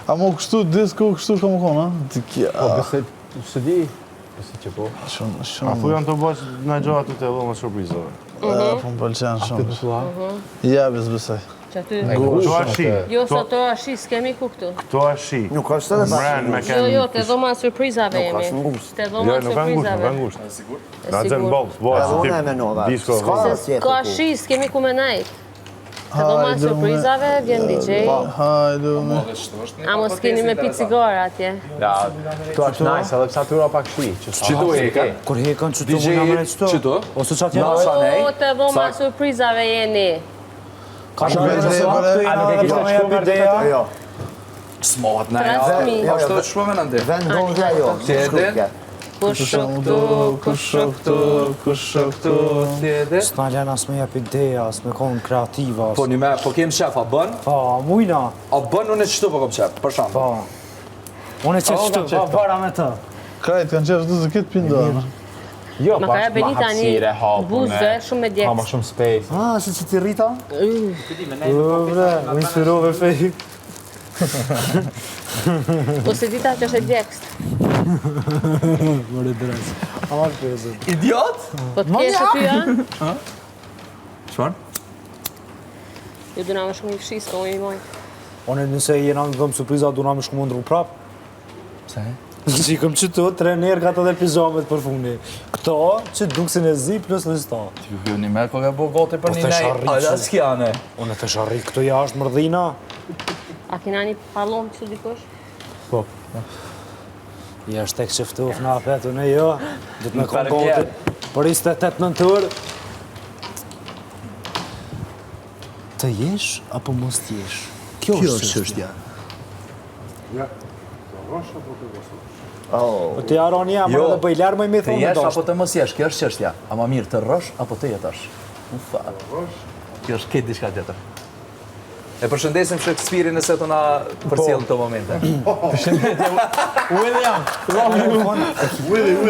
A mo kështu disko, kështu ka më konë, ha? Po, besoj, së di, besoj që po. Shumë. A thu janë të bësh në gjoha të të dhoma surprizove? Po më pëlqen shumë. Ja, besoj. Që aty... Këto ashi. Jo, sa të ashi, s'kemi ku këtu. Këto ashi. Nuk është edhe Mren me kanë... Jo, të dhoma surprizave jemi. Të dhoma Jo, nuk kanë surprizave. ngusht. Na gjenë bolë, disko. Ka ashi, s'kemi ku me najt. Të dhoma surprizave, vjen DJ. Hajdu me. A mos keni me pi cigara atje. Ja, to është nice, edhe psa tyra pak shi. Qëto heka? Kur hekën që të muna me qëto? Qëto? Ose që atje O, të dhoma surprizave jeni. Ka shumë e nëse a nuk e kishtë shkuar ideja? Jo. Smohat na ja. Transmi. Ashtu të shkuar me në ndë. Vend ndonjë jo. Tjede? Kush këtu. Tjede? S'na lena s'me jep ideja, s'me konë kreativa. Po një me, po kem shef, a bën? Pa, mujna. A bën unë qëtu po kom shef, për shambë. Pa. Unë e qëtë qëtu, pa para me të. Krajt kanë qefë të zëkit pindojnë. Jo, Ma ka Benita një buzë shumë me Ka djekës. ma shumë space. Ah, se që ti rrita? Bre, u inspirove fej. Ose dita që është e djekës. Mërë dres. A marrë pezën. Idiot? Po të kesh aty, ja? Çfarë? Ju duna më shumë i fshis, po më i mojtë. One nëse jena në dhëmë surpriza, du na me shku më ndru prap. Pse? Që i këm qëtu, 3 njerë ka të dhe pizamet për fundi. Këto, që duksin e zi plus në sta. Ju një merë ko ke bo goti për Po një të nej. sharri Ala që- s'kjane. Unë të sharrit këto jashtë mërdhina. A kina një palom që dikush? Po. Ja është tek qëftuf në apetu, ne jo. Dhe të me Për konë vjerë. goti. Për 28 nëntër. Të jesh, apo mos t'jesh? Kjo është çështja. Po ti aron jam, Jo. edhe bëj lërë më i me Të thonë me jesh dashtë. apo të mos jesh, kjo është çështja. Ama mirë të rrosh apo të jetosh. Ufa. Kjo është këtë diçka tjetër. E përshëndesim Shakespeare nëse të na përcjell këto momente. William!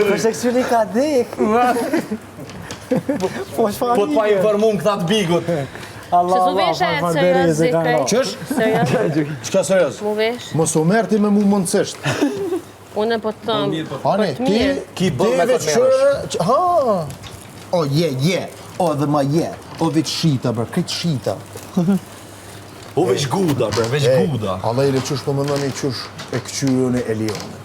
Për seksuali ka dek. Po shfar Po të pa informum këta të bigut. Allah, Që su Allah, vesh e farfarberi serios se kanë dikaj? ra. Qësh? Serios? Qka serios? Mu vesh? Mos u merë ti me mu mundësisht. Unë po të thëmë, Ani, për të ti mirë. Ki bën me deve këtë qërë... Ha! O, je. O, dhe ma je. O, veç shita, bër, këtë shita. Po veç guda, bre, veç guda. Allah i le qësh po më nëni qësh e këqyrën e Elionit.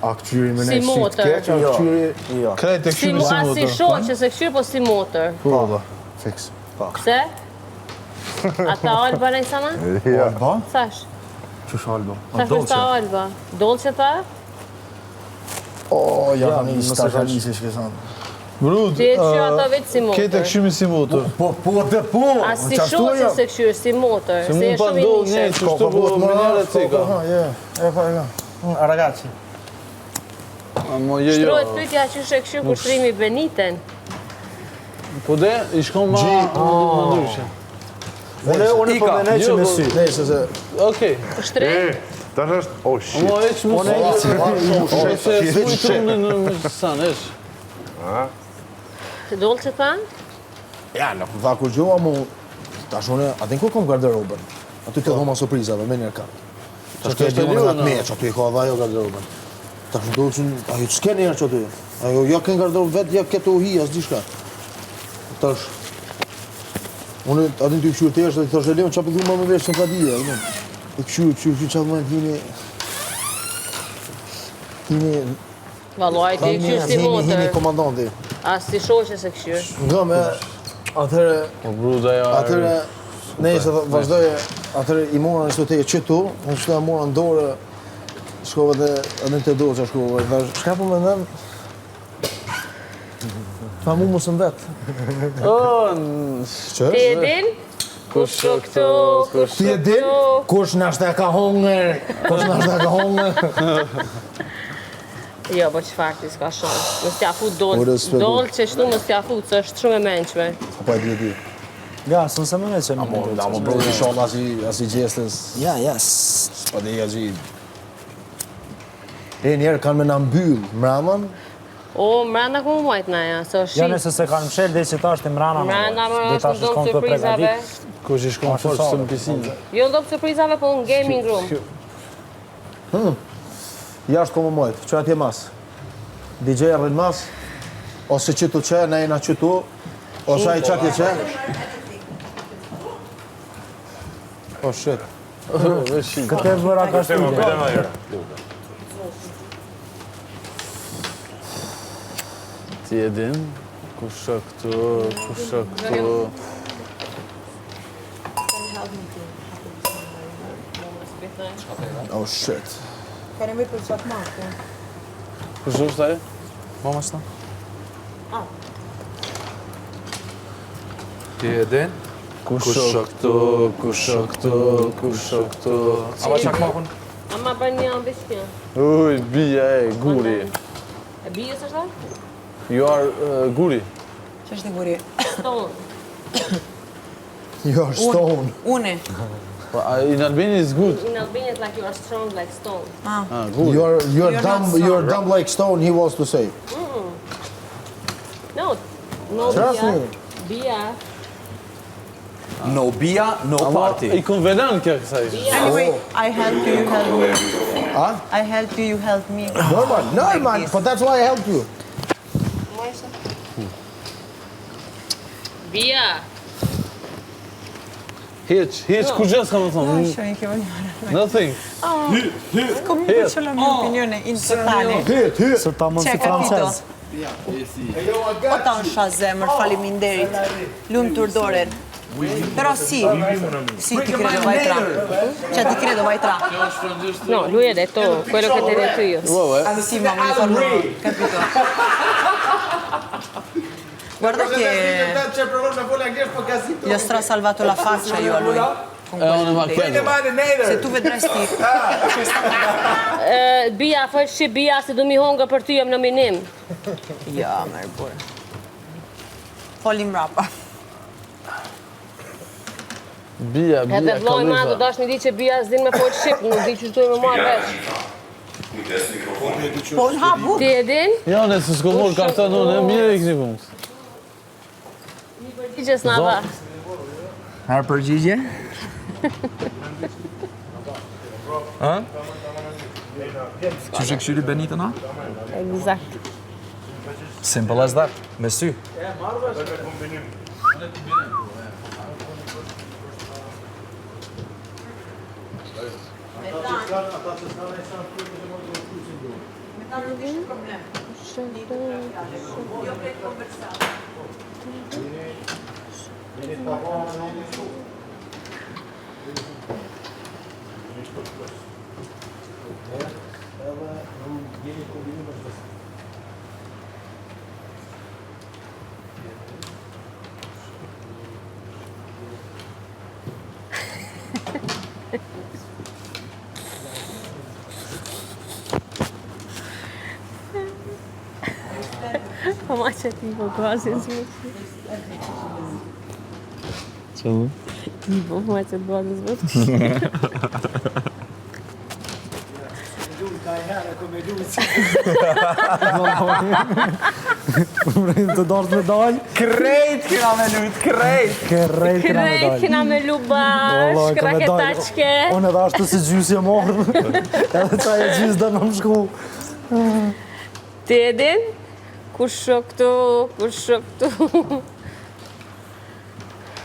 A këqyri me Si ne si të motër. keq, a këqyri... Krajt e Si këshyri si as si motor. shoqë, se këshyrë, po si motor. Po, dhe, fix. Pse? Ata Alba në sana? Alba? Thash. Qësh Alba? Thash me sta Alba. Dolce ta? O, ja, një nëse sta ka- kalisi shkesan. Brut, Ti e këshyrë ata veç si kete motor. këshymi si motor. Po, As si shoqë se këshyrë, si motor. Se Se mu e pa shumë i ndodh një nishë. qështu po minere cika. Ragazzi. Mo jo jo. Shtrojt pyetja që është e këshyrë kushtrimi Beniten. Po de, i shkon ma ndryshe. Unë po menej që me sy. Ne, se... Okej. Kushtrim? Tash është, oh shit. Mo e që mu se s'mu i trunë në sanë, esh. Dolce ta? Ja, në dha kur gjoha mu... Tash une, atin kur kom garderobën? Aty të dhoma surprizave, me njerë ka. Tash të e është dhoma e nga të liu, meq, aty i ka dha jo garderobën. Tash në dojë që... Ajo të s'ke njerë që aty. Ajo ja kënë garderobë vetë, ja këtë uhi, as di shka. Tash... Unë atin të i këshurë të eshte, dhe i thash e leon qa pëllu ma me vesh në padija. E këshurë, qa më hini... Hini... Valoj, ti e këshyrë si Hini motor. komandanti. As si shoqë se këshyrë. Nga me... Atëre... Po bruda ja. Atëre, ne se vazhdoje, atëre i mora në sotej qëtu, unë shka mora në dorë, shkova dhe edhe në të dorë që shkova, dhe shka po me ndem, pa mu mos në vetë. Që? Ti e din? Kush o këtu, kush Ti o e din? këtu. Kush nashta ka hongër, kush nashta ka hongër. Jo, po qëfar ti s'ka shumë. Mos t'ja fu Ure, s'pe du. dolce shtu, mos t'ja fu, që është shumë e menqme. Pa e di. Ja, së nëse menej që Da më bro, i sholla asi gjestës, Ja, yes. pa dhe i gji. E njerë kanë me në mbyllë mramën, O, mranda ku më majtë naja, se është Ja nëse se kanë mshel, dhe që ta është i mrana Mranda më është në dopë surprizave. Kush i shkon fort së në pisinë. Jo në dopë surprizave, po në gaming room. Jashtë komë mojtë, që atje mas? DJ rrën mas? Ose që tu që, ne jena që tu? Ose a i që atje që? Oh shit. Këtë e vëra ka shtu. Ti e din, kush është këtu, kush është këtu. Oh shit. Kush është ai? Mama s'ta? Ti e din? Kush është këtu, kush është këtu, kush është këtu. Ama çak makun? Ama bën një ambisje. Uj, bija e, guri. E bijës është ta? You are guri. Që është një guri? Stone. Jo, stone. Une. In Albania is good. In Albania it's like you are strong like stone. Good. You're dumb like stone, he wants to say. No, no Trust bija. me. Bija. No bia, no party. I konvenant kjo kësaj. Anyway, I help you, you help me. Huh? I help you, you help me. Normal, but that's why I helped you. Bija. Hiç kur gjë s'ka më thonë. Shë, ke vënë. Nothing. Kom një që lëmë opinione in totale. Se ta mund si Çe capito? francez. Po ta në sha zemër, faleminderit. Lumë të urdoren. Però sì, sì ti credo, vai tra. Cioè ti credo, vai tra. No, lui ha detto quello che ti ho detto io. Sì, ma voglio farlo, capito? Guarda che gli ho strasalvato la faccia io a lui. Con quel se tu vedresti... Bija, fal shi bija se du mi honga për ty jam në minim. Ja, merë burë. Folim rapa. Bija, Edhe vllai ma do dash një di që bija s'din me fol shqip, nuk di që shtu me marrë vesh. Po në habu. Ti e din? Jo, nëse s'ko mor karton unë, mirë i keni punë. Ti që s'na dha. Herë përgjigje? Ha? Që shë këshyri Benita na? Exakt. Simple as that, me sy. Po ma që ti po gazin s'më që. Çfarë? Ti po ma që të gazin s'më që. Të dorës me dalë. Krejt kina me lut, krejt! Krejt kena me Krejt dalë. kina me lu bash, kraketaçke. Unë edhe ashtu si gjysë e morë. Edhe ta e gjysë dhe në më shku. Ti e din? Kush shë këtu, kush shë këtu.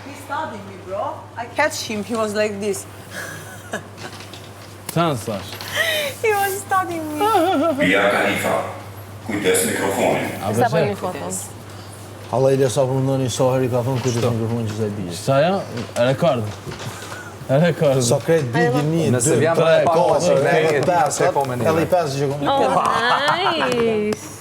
He studied me, bro. I catch him, he was like this. Tanë thash. He was studying me. Bia Khalifa, kujdes mikrofonin. Sa po një foton. Allah i lesa për ndoni so herë i ka thonë kujtës mikrofonin që sa i bije. Sa ja? Rekord. Rekord. Sa krejt bidi një, Nëse vjen më e pak, kohë, edhe i 5 që edhe i 5 që kom. Oh, nice.